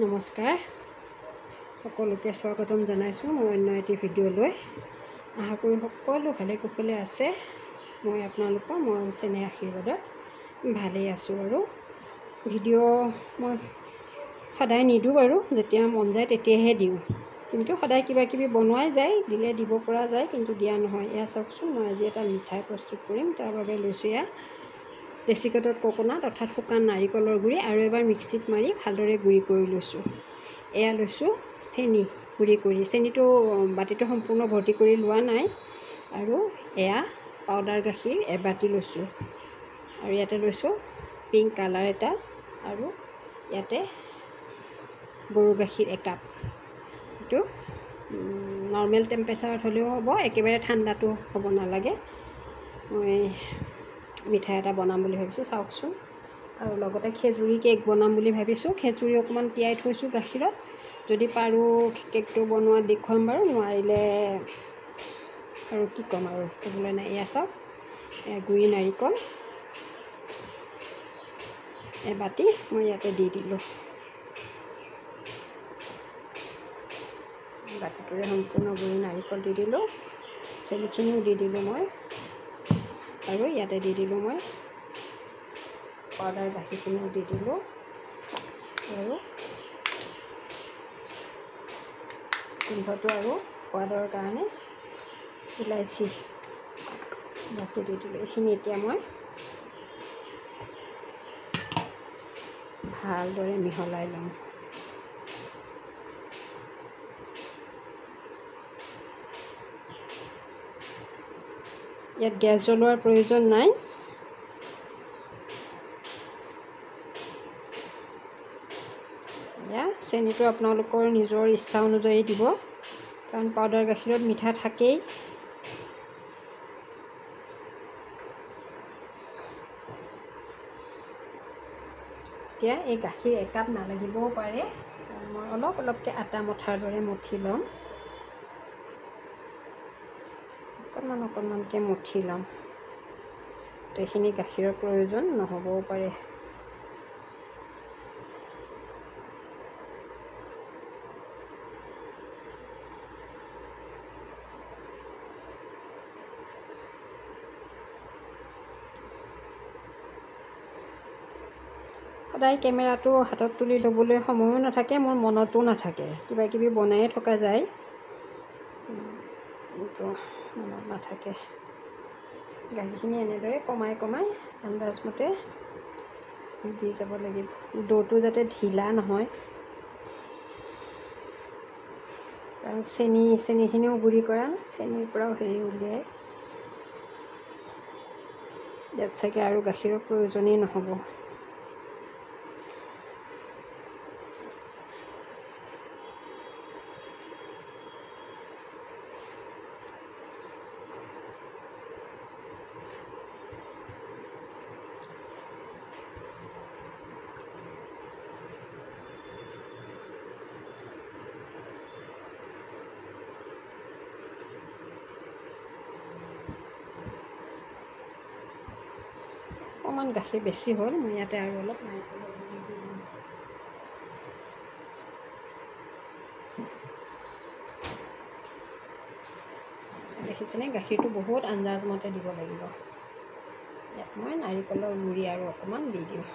নমস্কাৰ সকলোকে স্বাগতম জনাইছোঁ মই অন্য এটি ভিডিঅ'লৈ। আশা কৰোঁ সকলো ভালে কুশলে আছে। মই আপোনালোকৰ মৰম চেনেহ আশীৰ্বাদত ভালেই আছোঁ। আৰু ভিডিঅ' মই সদায় নিদিওঁ বাৰু, যেতিয়া মন যায় তেতিয়াহে দিওঁ, কিন্তু সদায় কিবা কিবি বনোৱাই যায়, দিলে দিব পৰা যায়, কিন্তু দিয়া নহয়। এয়া চাওকচোন, মই আজি এটা মিঠাই প্ৰস্তুত কৰিম। তাৰ বাবে লৈছোঁ এয়া ডেচিকেটত কোকোনাট অৰ্থাৎ শুকান নাৰিকলৰ গুড়ি, আৰু এবাৰ মিক্সিত মাৰি ভালদৰে গুড়ি কৰি লৈছোঁ। এয়া লৈছোঁ চেনি গুড়ি কৰি, চেনিটো বাতিটো সম্পূৰ্ণ ভৰ্তি কৰি লোৱা নাই। আৰু এয়া পাউডাৰ গাখীৰ এবাটি লৈছোঁ, আৰু ইয়াতে লৈছোঁ পিংক কালাৰ এটা, আৰু ইয়াতে গৰু গাখীৰ একাপ। এইটো নৰ্মেল টেম্পাৰেচাৰত হ'লেও হ'ব, একেবাৰে ঠাণ্ডাটো হ'ব নালাগে। মই মিঠাই এটা বনাম বুলি ভাবিছোঁ, চাওকচোন। আৰু লগতে খেজুৰি কেক বনাম বুলি ভাবিছোঁ। খেজুৰি অকণমান তিয়াই থৈছোঁ গাখীৰত, যদি পাৰোঁ কেকটো বনোৱা দেখুৱাম বাৰু, নোৱাৰিলে আৰু কি ক'ম আৰু ক'বলৈ নাই। এয়া চাওক, গুড়ি নাৰিকল এবাটি মই ইয়াতে দি দিলোঁ। বাতিটোৰে সম্পূৰ্ণ গুড়ি নাৰিকল দি দিলোঁ, চেনিখিনিও দি দিলোঁ মই, আৰু ইয়াতে দি দিলোঁ মই পাউডাৰ গাখীৰখিনিও দি দিলোঁ, আৰু গোন্ধটো আৰু সোৱাদৰ কাৰণে ইলাইচি দি দিলোঁ। এইখিনি এতিয়া মই ভালদৰে মিহলাই ল'ম। ইয়াত গেছ জ্বলোৱাৰ প্ৰয়োজন নাই। এয়া চেনিটো আপোনালোকৰ নিজৰ ইচ্ছা অনুযায়ী দিব, কাৰণ পাউডাৰ গাখীৰত মিঠা থাকেই। এতিয়া এই গাখীৰ একাপ নালাগিবও পাৰে, কাৰণ মই অলপ অলপকৈ আটা মঠাৰ দৰে মঠি ল'ম, অকণমানকৈ মঠি ল'ম। গোটেইখিনি গাখীৰৰ প্ৰয়োজন নহ'বও পাৰে। সদায় কেমেৰাটো হাতত তুলি ল'বলৈ সময়ো নাথাকে, মোৰ মনতো নাথাকে, কিবা কিবি বনায়ে থকা যায়, কিন্তু মনত নাথাকে। গাখীৰখিনি এনেদৰে কমাই কমাই আন্দাজমতে দি যাব লাগিব, ডোটো যাতে ঢিলা নহয়, কাৰণ চেনিখিনিও গুড়ি কৰা, চেনিৰ পৰাও হেৰি উলিয়াই। ইয়াত চাগে আৰু গাখীৰৰ প্ৰয়োজনেই নহ'ব। অকণমান গাখীৰ বেছি হ'ল, মই ইয়াতে আৰু অলপ নাৰিকলৰ গুড়ি দি দিম। দেখিছেনে, গাখীৰটো বহুত আন্দাজমতে দিব লাগিব। ইয়াত মই নাৰিকলৰ গুড়ি আৰু অকণমান দি দিওঁ।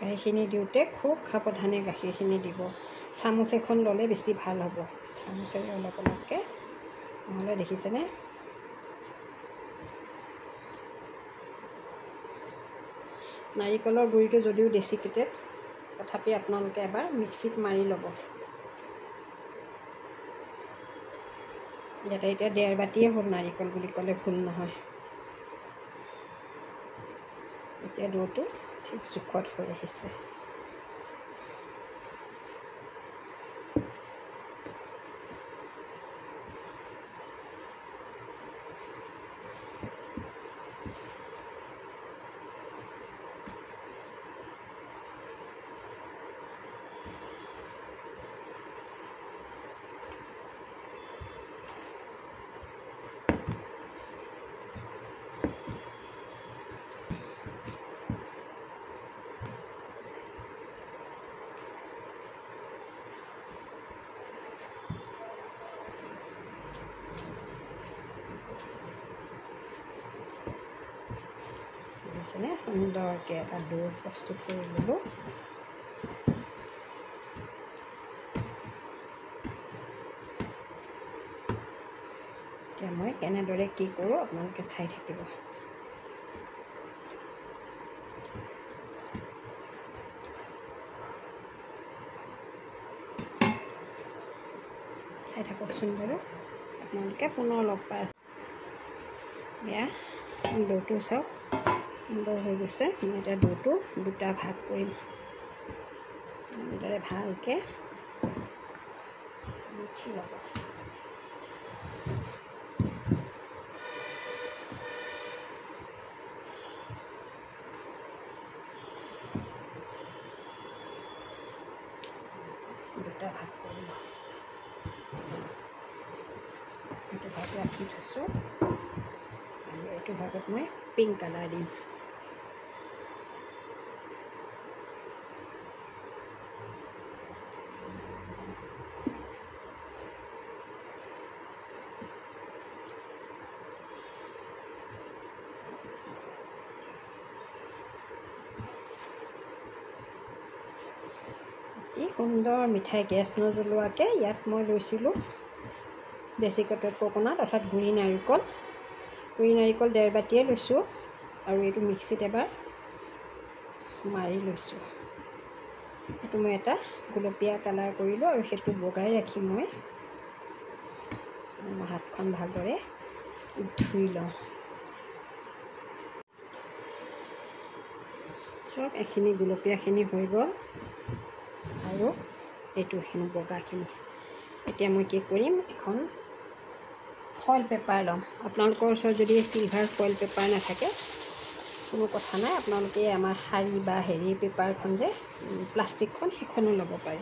গাখীৰখিনি দিওঁতে খুব সাৱধানে গাখীৰখিনি দিব। চামুচ এখন ল'লে বেছি ভাল হ'ব, চামুচেৰে অলপ অলপকৈ, নহ'লে দেখিছেনে নাৰিকলৰ গুড়িটো যদিও ডেচিকেটেড, তথাপি আপোনালোকে এবাৰ মিক্সিত মাৰি ল'ব। ইয়াতে এতিয়া 1.5 বাটিয়ে হ'ল নাৰিকল বুলি ক'লে ভুল নহয়। এতিয়া ডোটো ঠিক জোখত হৈ আহিছে। কেনে সুন্দৰকৈ এটা ডো প্ৰস্তুত কৰি ল'লোঁ। এতিয়া মই কেনেদৰে কি কৰোঁ আপোনালোকে চাই থাকিব। চাই থাককচোন বাৰু, আপোনালোকে পুনৰ লগ পাই আছোঁ। এয়া ডোটো চাওক সুন্দৰ হৈ গৈছে। মই এতিয়া ডোটো দুটা ভাগ কৰিম। এনেদৰে ভালকৈ মুঠি ল'ব। দুটা ভাগ কৰি লওঁ। এইটো ভাগ ৰাখি থৈছোঁ আৰু এইটো ভাগত মই পিংক কালাৰ দিম। অতি সুন্দৰ মিঠাই গেছ নজ্বলোৱাকৈ ইয়াত মই লৈছিলোঁ ডেচিকেটেড কোকোনাট অৰ্থাৎ গুড়ি নাৰিকল। গুড়ি নাৰিকল 1.5 বাতিয়ে লৈছোঁ আৰু এইটো মিক্সিত এবাৰ মাৰি লৈছোঁ। সেইটো মই এটা গুলপীয়া কালাৰ কৰিলোঁ আৰু সেইটো বগাই ৰাখি মই হাতখন ভালদৰে ধুই লওঁ। চব এইখিনি গুলপীয়াখিনি হৈ গ'ল আৰু এইটোখিনি বগাখিনি। এতিয়া মই কি কৰিম, এখন ফইল পেপাৰ ল'ম। আপোনালোকৰ ওচৰত যদি চিলভাৰ ফইল পেপাৰ নাথাকে কোনো কথা নাই, আপোনালোকে আমাৰ শাড়ী বা হেৰি পেপাৰখন যে প্লাষ্টিকখন সেইখনো ল'ব পাৰে।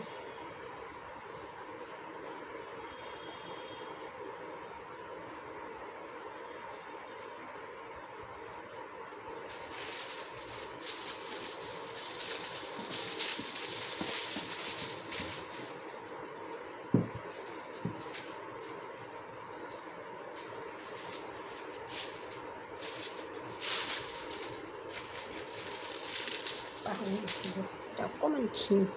পাহৰি গৈছিলোঁ, অকণমান ঘি ল'ম।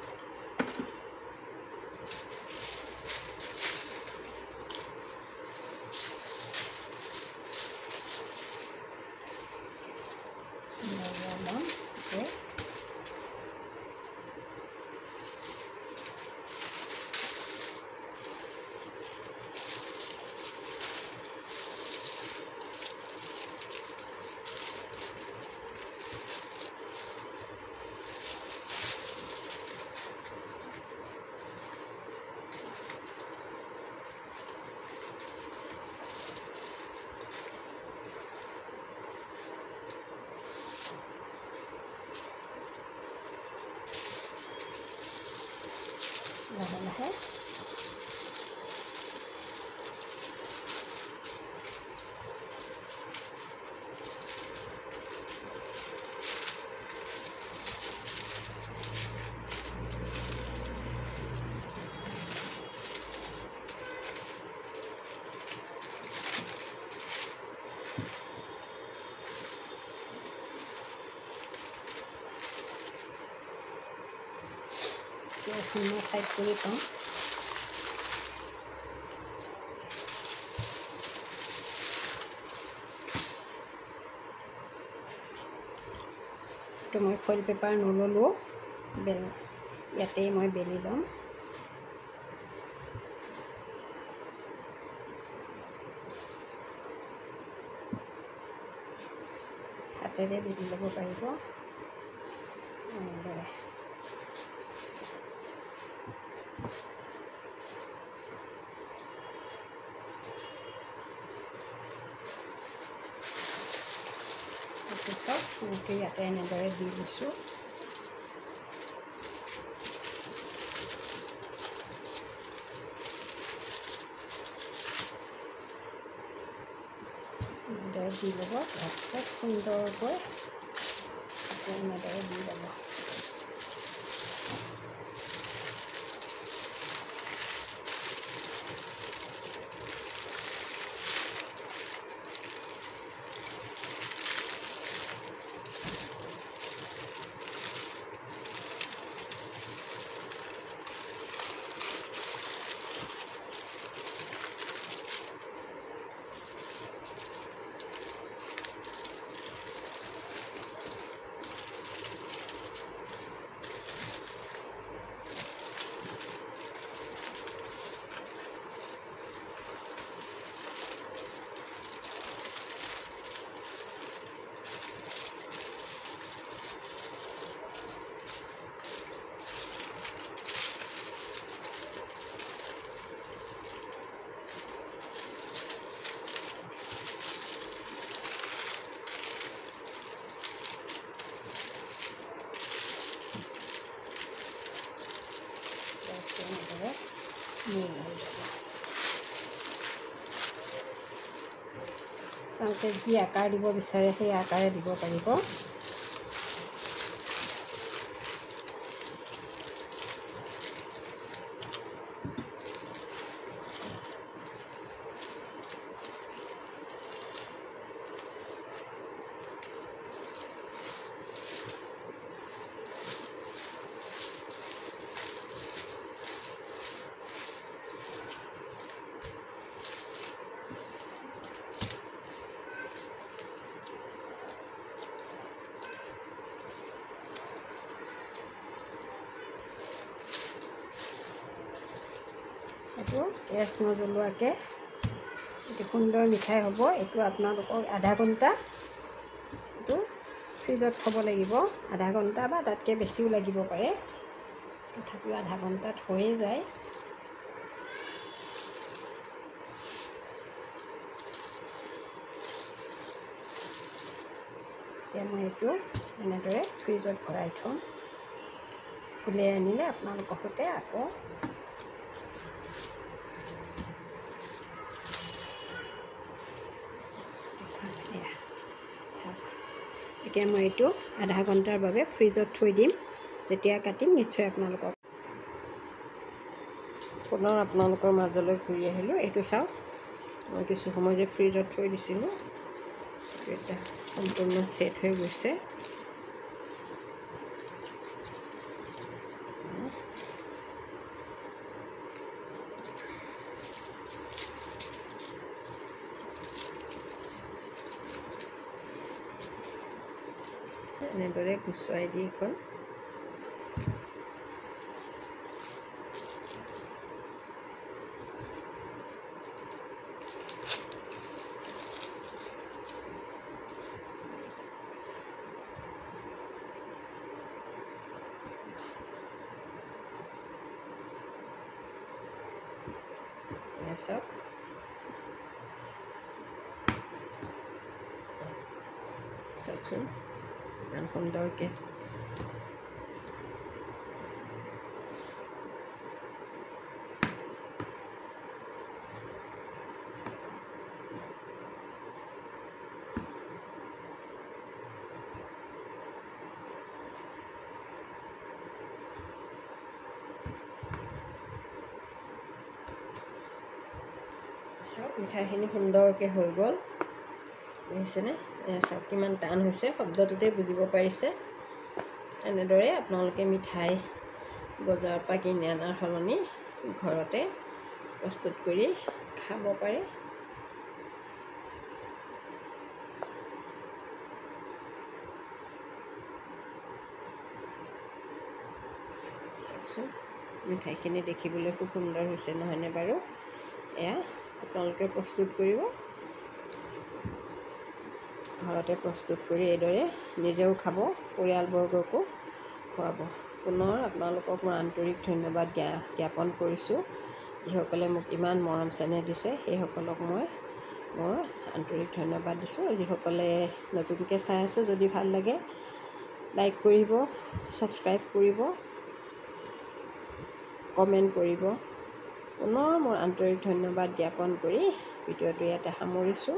লাহে লাহে মই টাইট কৰি পাওঁ। তো মই ফইল পেপাৰ নল'লোঁ, ইয়াতেই মই বেলি ল'ম। হাতেৰে বেলি ল'ব পাৰিব এনেদৰে। তাৰপিছত এনেকৈ ইয়াতে এনেদৰে দি দিছোঁ। এনেদৰে দি ল'ব, তাৰপিছত সুন্দৰকৈ আকৌ এনেদৰে দি ল'ব। আপোনালোকে যি আকাৰ দিব বিচাৰে সেই আকাৰে দিব পাৰিব। এইটো গেছ নজ্বলোৱাকৈ এইটো সুন্দৰ মিঠাই হ'ব। এইটো আপোনালোকক আধা ঘণ্টা এইটো ফ্ৰিজত থ'ব লাগিব। আধা ঘণ্টা বা তাতকৈ বেছিও লাগিব পাৰে, তথাপিও আধা ঘণ্টাত হৈয়ে যায়। এতিয়া মই এইটো এনেদৰে ফ্ৰিজত ভৰাই থ'ম। উলিয়াই আনিলে আপোনালোকৰ সৈতে আকৌ এতিয়া মই এইটো আধা ঘণ্টাৰ বাবে ফ্ৰিজত থৈ দিম। যেতিয়া কাটিম নিশ্চয় আপোনালোকক পুনৰ আপোনালোকৰ মাজলৈ ঘূৰি আহিলোঁ। এইটো চাওক, মই কিছু সময় যে ফ্ৰিজত থৈ দিছিলোঁ, এতিয়া সম্পূৰ্ণ ছেট হৈ গৈছে। এনেদৰে গুচুৱাই দি এখন চাওক, চাওকচোন ইমান সুন্দৰকৈ চাওক, মিঠাইখিনি সুন্দৰকৈ হৈ গ'ল, দেখিছেনে? চাওক কিমান টান হৈছে, শব্দটোতে বুজিব পাৰিছে। এনেদৰে আপোনালোকে মিঠাই বজাৰৰ পৰা কিনি অনাৰ সলনি ঘৰতে প্ৰস্তুত কৰি খাব পাৰে। চাওকচোন, মিঠাইখিনি দেখিবলৈ খুব সুন্দৰ হৈছে নহয়নে বাৰু? এয়া আপোনালোকে প্ৰস্তুত কৰিব, ঘৰতে প্ৰস্তুত কৰি এইদৰে নিজেও খাব, পৰিয়ালবৰ্গকো খুৱাব। পুনৰ আপোনালোকক মই আন্তৰিক ধন্যবাদ জ্ঞাপন কৰিছোঁ। যিসকলে মোক ইমান মৰম চেনেহ দিছে সেইসকলক মই মোৰ আন্তৰিক ধন্যবাদ দিছোঁ। যিসকলে নতুনকৈ চাই আছে, যদি ভাল লাগে লাইক কৰিব, ছাবস্ক্ৰাইব কৰিব, কমেণ্ট কৰিব। পুনৰ মোৰ আন্তৰিক ধন্যবাদ জ্ঞাপন কৰি ভিডিঅ'টো ইয়াতে সামৰিছোঁ।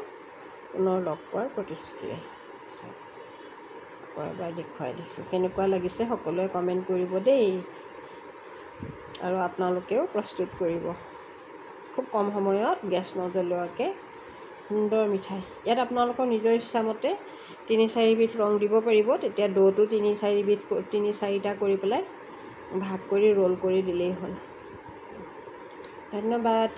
পুনৰ লগ পোৱাৰ প্ৰতিশ্ৰুতিৰে। আকৌ এবাৰ দেখুৱাই দিছোঁ, কেনেকুৱা লাগিছে সকলোৱে কমেণ্ট কৰিব দেই। আৰু আপোনালোকেও প্ৰস্তুত কৰিব, খুব কম সময়ত গেছ নজ্বলোৱাকৈ সুন্দৰ মিঠাই। ইয়াত আপোনালোকৰ নিজৰ ইচ্ছামতে ৩-৪বিধ ৰং দিব পাৰিব। তেতিয়া দৌটো ৩-৪টা কৰি পেলাই ভাগ কৰি ৰোল কৰি দিলেই হ'ল। ধন্যবাদ।